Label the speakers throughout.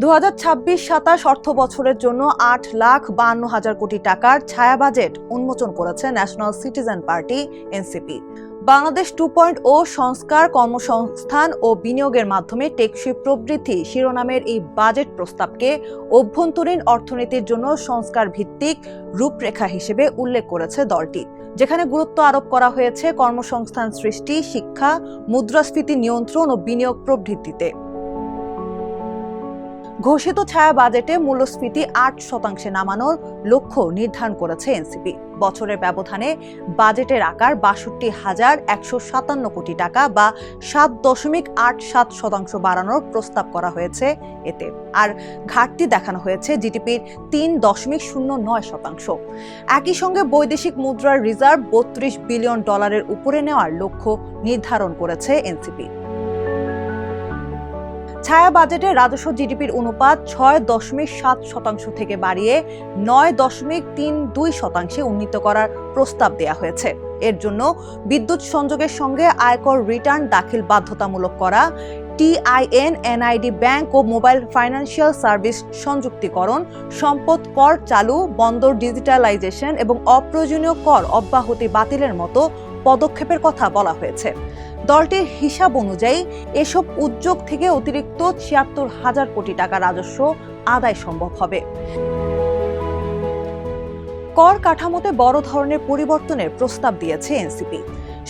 Speaker 1: 2026-27 অর্থ বছরের জন্য 8,52,000 কোটি টাকার ছায়া বাজেট উন্মোচন করেছে national citizen party NCP. Bangladesh 2.0 সংস্কার, কর্মসংস্থান ও বিনিয়োগের মাধ্যমে টেকসই প্রবৃদ্ধি শিরোনামের এই বাজেট প্রস্তাবকে অভ্যন্তরীণ অর্থনীতির জন্য সংস্কার ভিত্তিক রূপরেখা হিসেবে উল্লেখ করেছে দলটি, যেখানে গুরুত্ব আরোপ করা হয়েছে কর্মসংস্থান সৃষ্টি, শিক্ষা, মুদ্রাস্ফীতি নিয়ন্ত্রণ ও বিনিয়োগ প্রবৃদ্ধিতে। ঘোষিত ছায়া বাজেটে মূল্যস্ফীতি 8% নামানোর লক্ষ্য নির্ধারণ করেছে এনসিপি। বছরের ব্যবধানে বাজেটের আকার 62,157 কোটি টাকা বা 7.87% বাড়ানোর প্রস্তাব করা হয়েছে এতে। আর ঘাটতি দেখানো হয়েছে জিডিপির 3.09%। একই সঙ্গে বৈদেশিক মুদ্রার রিজার্ভ $32 বিলিয়ন উপরে নেওয়ার লক্ষ্য নির্ধারণ করেছে এনসিপি। ছায়া বাজেটে রাজস্ব জিডিপির অনুপাত 6.7% থেকে বাড়িয়ে 9.32% উন্নীত করার প্রস্তাব দেয়া হয়েছে। এর জন্য বিদ্যুৎ সংযোগের সঙ্গে আয়কর রিটার্ন দাখিল বাধ্যতামূলক করা, টিআইএন, এনআইডি ব্যাংক ও মোবাইল ফাইন্যান্সিয়াল সার্ভিস সংযুক্তিকরণ, সম্পদ কর চালু, বন্দর ডিজিটালাইজেশন এবং অপ্রয়োজনীয় কর অব্যাহতি বাতিলের মতো পদক্ষেপের কথা বলা হয়েছে। দলটির হিসাব অনুযায়ী এসব উদ্যোগ থেকে অতিরিক্ত 76,000 কোটি টাকা রাজস্ব আদায় সম্ভব হবে। কর কাঠামোতে বড় ধরনের পরিবর্তনের প্রস্তাব দিয়েছে এনসিপি।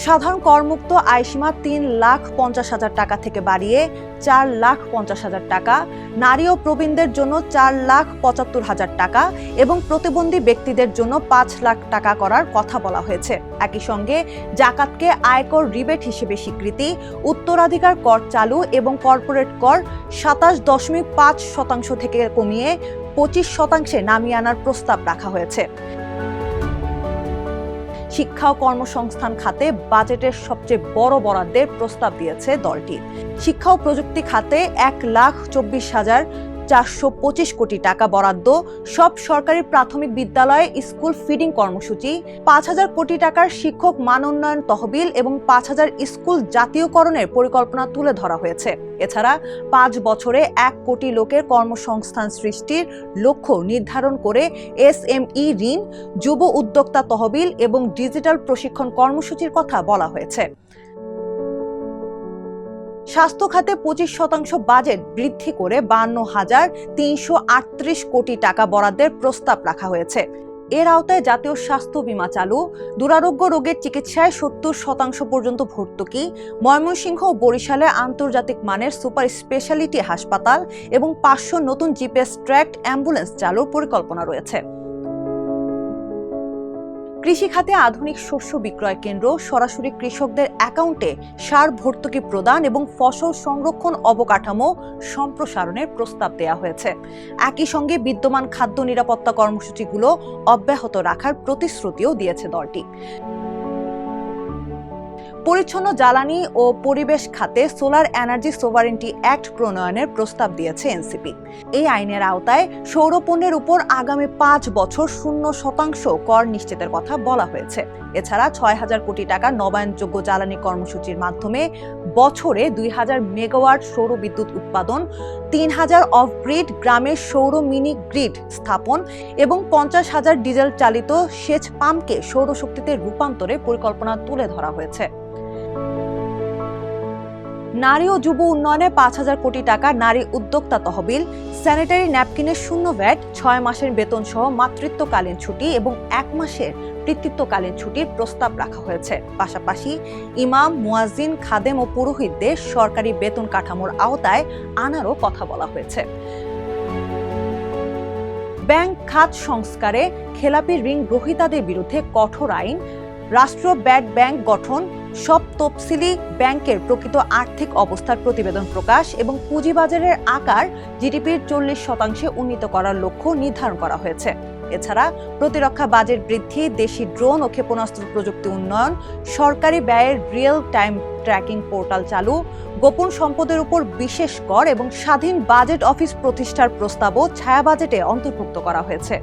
Speaker 1: সাধারণ করমুক্ত আয়সীমা 3,50,000 টাকা থেকে বাড়িয়ে 4,50,000 টাকা, নারী ও প্রবীণদের জন্য 4,75,000 টাকা এবং প্রতিবন্ধী ব্যক্তিদের জন্য 5 লাখ টাকা করার কথা বলা হয়েছে। একই সঙ্গে জাকাতকে আয়কর রিবেট হিসেবে স্বীকৃতি, উত্তরাধিকার কর চালু এবং কর্পোরেট কর 27.5% থেকে কমিয়ে 25% নামিয়ে আনার প্রস্তাব রাখা হয়েছে। শিক্ষা ও কর্মসংস্থান খাতে বাজেটের সবচেয়ে বড় বরাদ্দের প্রস্তাব দিয়েছে দলটি। শিক্ষা ও প্রযুক্তি খাতে 1,24,425 কোটি টাকা বরাদ্দ, সব সরকারি প্রাথমিক বিদ্যালয়ে স্কুল ফিডিং কর্মসূচি, 5,000 কোটি টাকার শিক্ষক মান উন্নয়ন তহবিল এবং 5,000 স্কুল জাতীয়করণের পরিকল্পনা তুলে ধরা হয়েছে। এছাড়া 5 বছরে 1 কোটি লোকের কর্মসংস্থান সৃষ্টির লক্ষ্য নির্ধারণ করে এসএমই ঋণ, যুব উদ্যোক্তা তহবিল এবং ডিজিটাল প্রশিক্ষণ কর্মসূচির কথা বলা হয়েছে। স্বাস্থ্য খাতে 25% বাজেট বৃদ্ধি করে 52,338 কোটি টাকা বরাদ্দের প্রস্তাব রাখা হয়েছে। এর আওতায় জাতীয় স্বাস্থ্য বীমা চালু, দুরারোগ্য রোগের চিকিৎসায় 70% পর্যন্ত ভর্তুকি, ময়মনসিংহ ও বরিশালে আন্তর্জাতিক মানের সুপার স্পেশালিটি হাসপাতাল এবং 500 নতুন জিপিএস ট্র্যাকড অ্যাম্বুলেন্স চালুর পরিকল্পনা রয়েছে। কৃষি খাতে আধুনিক শস্য বিক্রয় কেন্দ্র, সরাসরি কৃষকদের অ্যাকাউন্টে সার ভর্তুকি প্রদান এবং ফসল সংরক্ষণ অবকাঠামো সম্প্রসারণের প্রস্তাব দেওয়া হয়েছে। একই সঙ্গে বিদ্যমান খাদ্য নিরাপত্তা কর্মসূচিগুলো অব্যাহত রাখার প্রতিশ্রুতিও দিয়েছে দলটি। পরিচ্ছন্ন জ্বালানি ও পরিবেশ খাতে সোলার এনার্জি সোভারেন্টি অ্যাক্ট প্রণয়নের প্রস্তাব দিয়েছে এনসিপি। এই আইনের আওতায় সৌরপণ্যের উপর আগামী 5 বছর 0% কর নিশ্চিতের কথা বলা হয়েছে। এছাড়া 6,000 কোটি টাকা নবায়নযোগ্য জ্বালানি কর্মসূচির মাধ্যমে বছরে 2,000 মেগাওয়াট সৌর বিদ্যুৎ উৎপাদন, 3,000 অফ গ্রিড গ্রামের সৌর মিনি গ্রিড স্থাপন এবং 50,000 ডিজেল চালিত সেচ পাম্পকে সৌরশক্তিতে রূপান্তরের পরিকল্পনা তুলে ধরা হয়েছে। নারী ও যুব উন্নয়নে 5,000 কোটি টাকা নারী উদ্যোক্তা তহবিল, স্যানিটারি ন্যাপকিনের 0 ভ্যাট, 6 মাসের বেতন সহ মাতৃত্বকালীন ছুটি এবং 1 মাসের পিতৃত্বকালীন ছুটির প্রস্তাব রাখা হয়েছে। পাশাপাশি ইমাম, মুয়াজ্জিন, খাদেম ও পুরোহিতদের সরকারি বেতন কাঠামোর আওতায় আনারও কথা বলা হয়েছে। ব্যাংক খাত সংস্কারে খেলাপি ঋণ গ্রহীতাদের বিরুদ্ধে কঠোর আইন, রাষ্ট্রীয় ব্যাড ব্যাংক গঠন, সব তফসিলি ব্যাংকের প্রকৃত আর্থিক অবস্থার প্রতিবেদন প্রকাশ এবং পুঁজিবাজারের আকার জিডিপির 40% উন্নীত করার লক্ষ্য নির্ধারণ করা হয়েছে। এছাড়া প্রতিরক্ষা বাজেট বৃদ্ধি, দেশি ড্রোন ও ক্ষেপণাস্ত্র প্রযুক্তি উন্নয়ন, সরকারি ব্যয়ের রিয়েল টাইম ট্র্যাকিং পোর্টাল চালু, গোপন সম্পদের উপর বিশেষ কর এবং স্বাধীন বাজেট অফিস প্রতিষ্ঠার প্রস্তাবও ছায়া বাজেটে অন্তর্ভুক্ত করা হয়েছে।